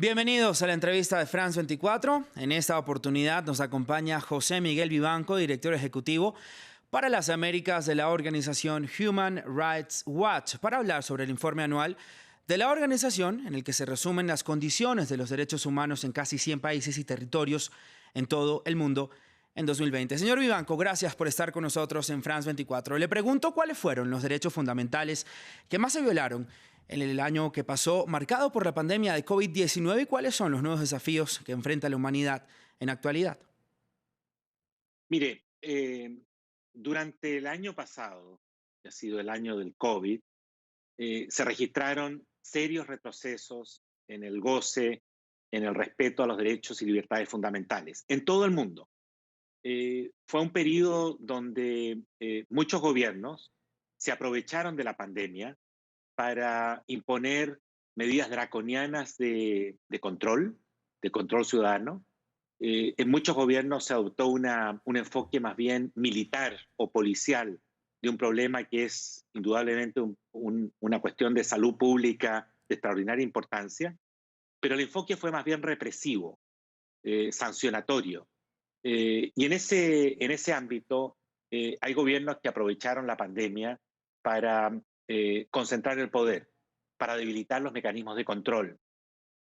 Bienvenidos a la entrevista de France 24. En esta oportunidad nos acompaña José Miguel Vivanco, director ejecutivo para las Américas de la organización Human Rights Watch, para hablar sobre el informe anual de la organización en el que se resumen las condiciones de los derechos humanos en casi 100 países y territorios en todo el mundo en 2020. Señor Vivanco, gracias por estar con nosotros en France 24. Le pregunto cuáles fueron los derechos fundamentales que más se violaron en el año que pasó, marcado por la pandemia de COVID-19, y cuáles son los nuevos desafíos que enfrenta la humanidad en la actualidad. Mire, durante el año pasado, que ha sido el año del COVID, se registraron serios retrocesos en el goce, en el respeto a los derechos y libertades fundamentales, en todo el mundo. Fue un periodo donde muchos gobiernos se aprovecharon de la pandemia para imponer medidas draconianas de control ciudadano. En muchos gobiernos se adoptó un enfoque más bien militar o policial de un problema que es indudablemente una cuestión de salud pública de extraordinaria importancia, pero el enfoque fue más bien represivo, sancionatorio. Y en ese ámbito hay gobiernos que aprovecharon la pandemia para concentrar el poder, para debilitar los mecanismos de control.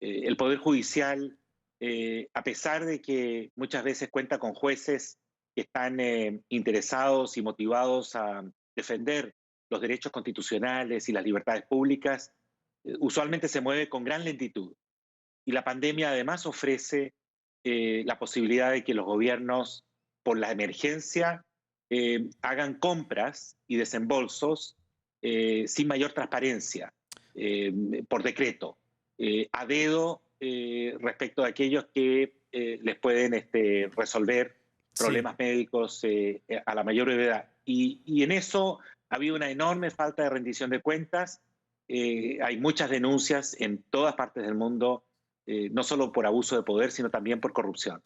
El Poder Judicial, a pesar de que muchas veces cuenta con jueces que están interesados y motivados a defender los derechos constitucionales y las libertades públicas, usualmente se mueve con gran lentitud. Y la pandemia además ofrece la posibilidad de que los gobiernos, por la emergencia, hagan compras y desembolsos sin mayor transparencia, por decreto, a dedo, respecto de aquellos que les pueden resolver Sí. problemas médicos a la mayor brevedad. Y en eso ha habido una enorme falta de rendición de cuentas. Hay muchas denuncias en todas partes del mundo, no solo por abuso de poder, sino también por corrupción.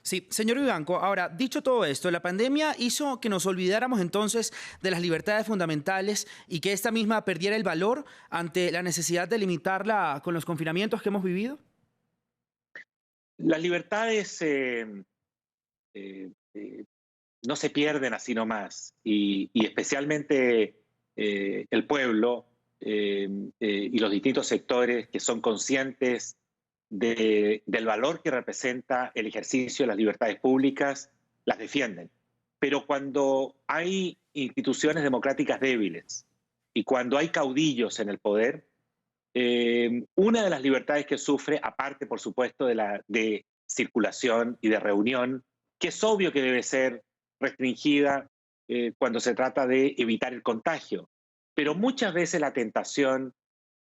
Sí, señor Vivanco, ahora, dicho todo esto, la pandemia hizo que nos olvidáramos entonces de las libertades fundamentales y que esta misma perdiera el valor ante la necesidad de limitarla con los confinamientos que hemos vivido. Las libertades eh, eh, no se pierden así nomás, y especialmente el pueblo y los distintos sectores que son conscientes del valor que representa el ejercicio de las libertades públicas, las defienden. Pero cuando hay instituciones democráticas débiles y cuando hay caudillos en el poder, una de las libertades que sufre, aparte por supuesto de circulación y de reunión, que es obvio que debe ser restringida cuando se trata de evitar el contagio, pero muchas veces la tentación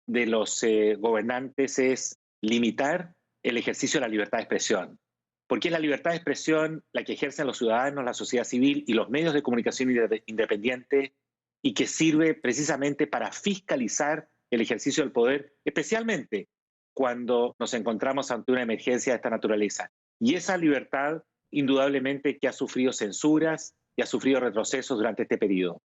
de los gobernantes es limitar el ejercicio de la libertad de expresión, porque es la libertad de expresión la que ejercen los ciudadanos, la sociedad civil y los medios de comunicación independientes, y que sirve precisamente para fiscalizar el ejercicio del poder, especialmente cuando nos encontramos ante una emergencia de esta naturaleza. Y esa libertad, indudablemente, que ha sufrido censuras y ha sufrido retrocesos durante este periodo.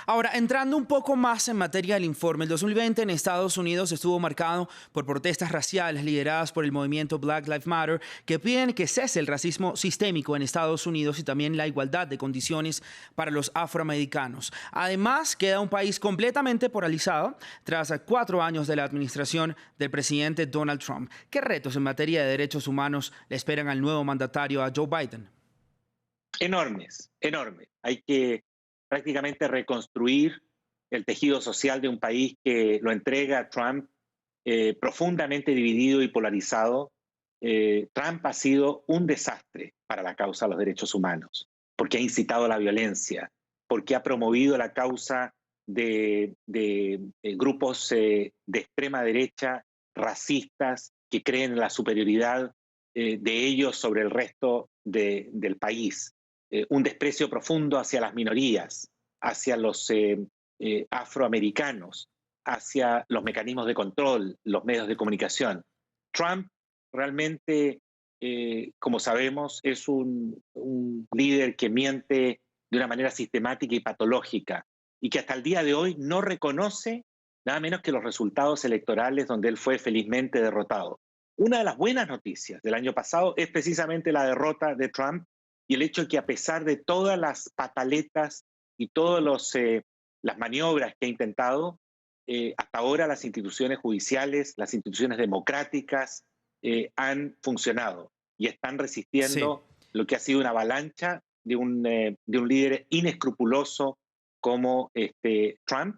Ahora, entrando un poco más en materia del informe, el 2020 en Estados Unidos estuvo marcado por protestas raciales lideradas por el movimiento Black Lives Matter, que piden que cese el racismo sistémico en Estados Unidos y también la igualdad de condiciones para los afroamericanos. Además, queda un país completamente polarizado tras 4 años de la administración del presidente Donald Trump. ¿Qué retos en materia de derechos humanos le esperan al nuevo mandatario, a Joe Biden? Enormes, enormes. Hay que prácticamente reconstruir el tejido social de un país que lo entrega a Trump profundamente dividido y polarizado. Trump ha sido un desastre para la causa de los derechos humanos, porque ha incitado a la violencia, porque ha promovido la causa de grupos de extrema derecha, racistas, que creen en la superioridad de ellos sobre el resto del país. Un desprecio profundo hacia las minorías, hacia los afroamericanos, hacia los mecanismos de control, los medios de comunicación. Trump realmente, como sabemos, es un líder que miente de una manera sistemática y patológica, y que hasta el día de hoy no reconoce nada menos que los resultados electorales donde él fue felizmente derrotado. una de las buenas noticias del año pasado es precisamente la derrota de Trump y el hecho de que a pesar de todas las pataletas y todas las maniobras que ha intentado, hasta ahora las instituciones judiciales, las instituciones democráticas han funcionado y están Sí. resistiendo lo que ha sido una avalancha de un líder inescrupuloso como Trump,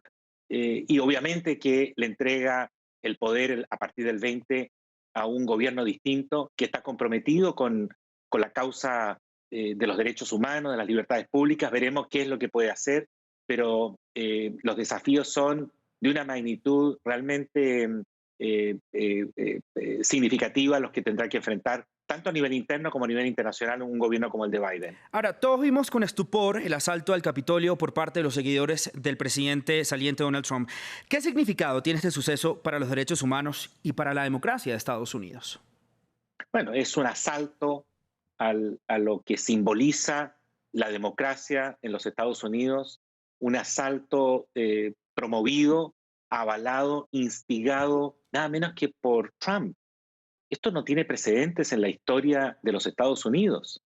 y obviamente que le entrega el poder a partir del 20 a un gobierno distinto que está comprometido con la causa de los derechos humanos, de las libertades públicas. Veremos qué es lo que puede hacer, pero los desafíos son de una magnitud realmente significativa los que tendrá que enfrentar tanto a nivel interno como a nivel internacional un gobierno como el de Biden. Ahora, todos vimos con estupor el asalto al Capitolio por parte de los seguidores del presidente saliente Donald Trump. ¿Qué significado tiene este suceso para los derechos humanos y para la democracia de Estados Unidos? Bueno, es un asalto a lo que simboliza la democracia en los Estados Unidos, un asalto promovido, avalado, instigado, nada menos que por Trump. Esto no tiene precedentes en la historia de los Estados Unidos.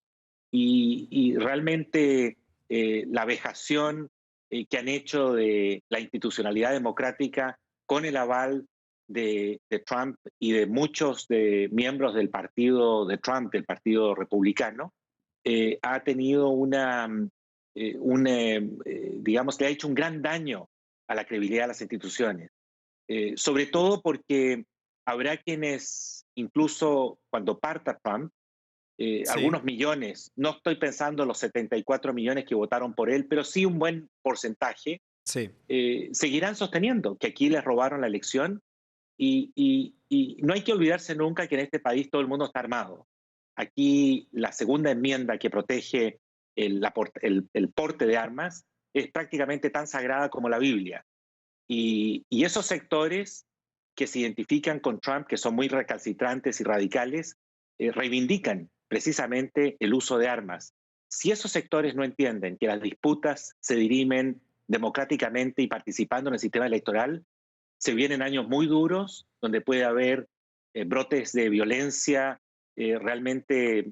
Y realmente la vejación que han hecho de la institucionalidad democrática con el aval de Trump y de muchos miembros del partido de Trump, del Partido Republicano, ha tenido digamos, le ha hecho un gran daño a la credibilidad de las instituciones. Sobre todo porque habrá quienes, incluso cuando parta Trump, Sí. algunos millones, no estoy pensando los 74 millones que votaron por él, pero sí un buen porcentaje, Sí. seguirán sosteniendo que aquí les robaron la elección y no hay que olvidarse nunca que en este país todo el mundo está armado. Aquí la segunda enmienda que protege el porte de armas es prácticamente tan sagrada como la Biblia. Y esos sectores que se identifican con Trump, que son muy recalcitrantes y radicales, reivindican precisamente el uso de armas. Si esos sectores no entienden que las disputas se dirimen democráticamente y participando en el sistema electoral, se vienen años muy duros donde puede haber brotes de violencia realmente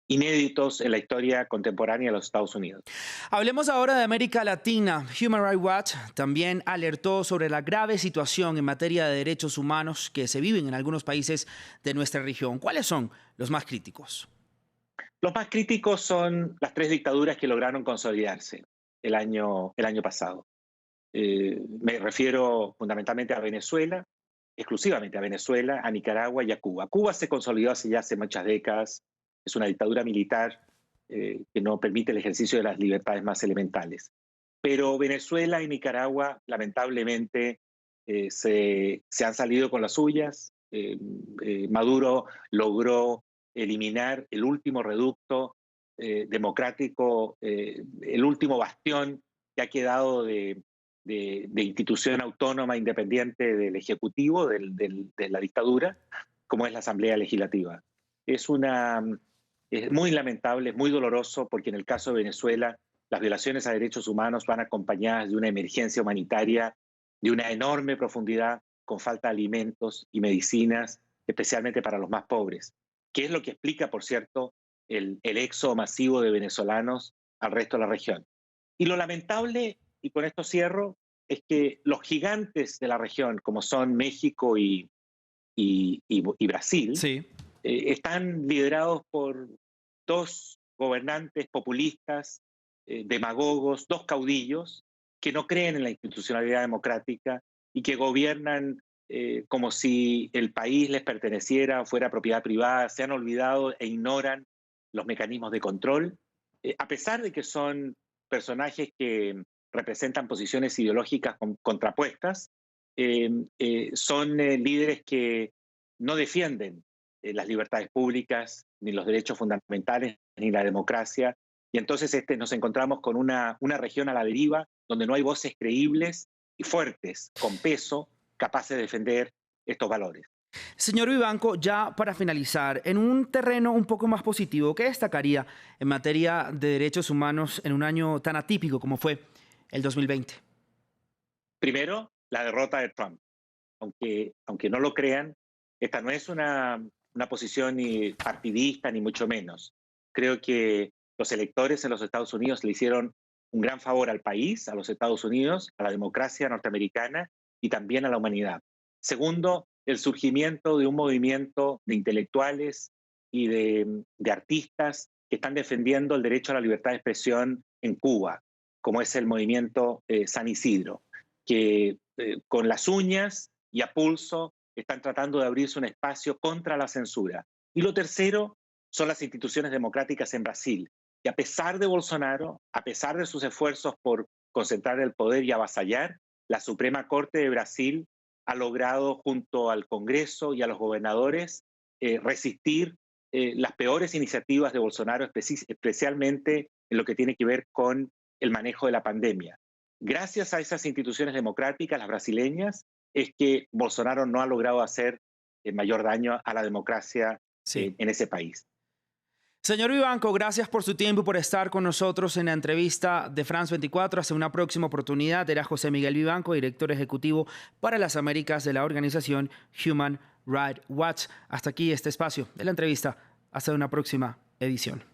inéditos en la historia contemporánea de los Estados Unidos. Hablemos ahora de América Latina. Human Rights Watch también alertó sobre la grave situación en materia de derechos humanos que se viven en algunos países de nuestra región. ¿Cuáles son los más críticos? Los más críticos son las tres dictaduras que lograron consolidarse el año pasado. Me refiero fundamentalmente a Venezuela, exclusivamente a Venezuela, a Nicaragua y a Cuba. Cuba se consolidó hace muchas décadas, es una dictadura militar que no permite el ejercicio de las libertades más elementales. Pero Venezuela y Nicaragua, lamentablemente, se han salido con las suyas. Maduro logró eliminar el último reducto democrático, el último bastión que ha quedado de institución autónoma independiente del Ejecutivo, de la dictadura, como es la Asamblea Legislativa. Es muy lamentable, es muy doloroso, porque en el caso de Venezuela, las violaciones a derechos humanos van acompañadas de una emergencia humanitaria de una enorme profundidad, con falta de alimentos y medicinas, especialmente para los más pobres, que es lo que explica, por cierto, el éxodo masivo de venezolanos al resto de la región. Y lo lamentable, y con esto cierro, es que los gigantes de la región, como son México y Brasil, Sí. están liderados por dos gobernantes populistas, demagogos, dos caudillos que no creen en la institucionalidad democrática y que gobiernan como si el país les perteneciera o fuera propiedad privada. Se han olvidado e ignoran los mecanismos de control, a pesar de que son personajes que representan posiciones ideológicas contrapuestas. Son líderes que no defienden las libertades públicas, ni los derechos fundamentales, ni la democracia. Y entonces nos encontramos con una región a la deriva, donde no hay voces creíbles y fuertes, con peso, capaces de defender estos valores. Señor Vivanco, ya para finalizar, en un terreno un poco más positivo, ¿qué destacaría en materia de derechos humanos en un año tan atípico como fue el 2020? Primero, la derrota de Trump. Aunque no lo crean, Esta no es una posición ni partidista, ni mucho menos. Creo que los electores en los Estados Unidos le hicieron un gran favor al país, a los Estados Unidos, a la democracia norteamericana y también a la humanidad. Segundo, el surgimiento de un movimiento de intelectuales y de artistas que están defendiendo el derecho a la libertad de expresión en Cuba, como es el movimiento San Isidro, que con las uñas y a pulso están tratando de abrirse un espacio contra la censura. Y lo tercero son las instituciones democráticas en Brasil, que a pesar de Bolsonaro, a pesar de sus esfuerzos por concentrar el poder y avasallar, la Suprema Corte de Brasil ha logrado, junto al Congreso y a los gobernadores, resistir las peores iniciativas de Bolsonaro, especialmente en lo que tiene que ver con el manejo de la pandemia. Gracias a esas instituciones democráticas, las brasileñas, es que Bolsonaro no ha logrado hacer mayor daño a la democracia Sí. en ese país. Señor Vivanco, gracias por su tiempo y por estar con nosotros en la entrevista de France 24. Hasta una próxima oportunidad. Era José Miguel Vivanco, director ejecutivo para las Américas de la organización Human Rights Watch. Hasta aquí este espacio de la entrevista. Hasta una próxima edición.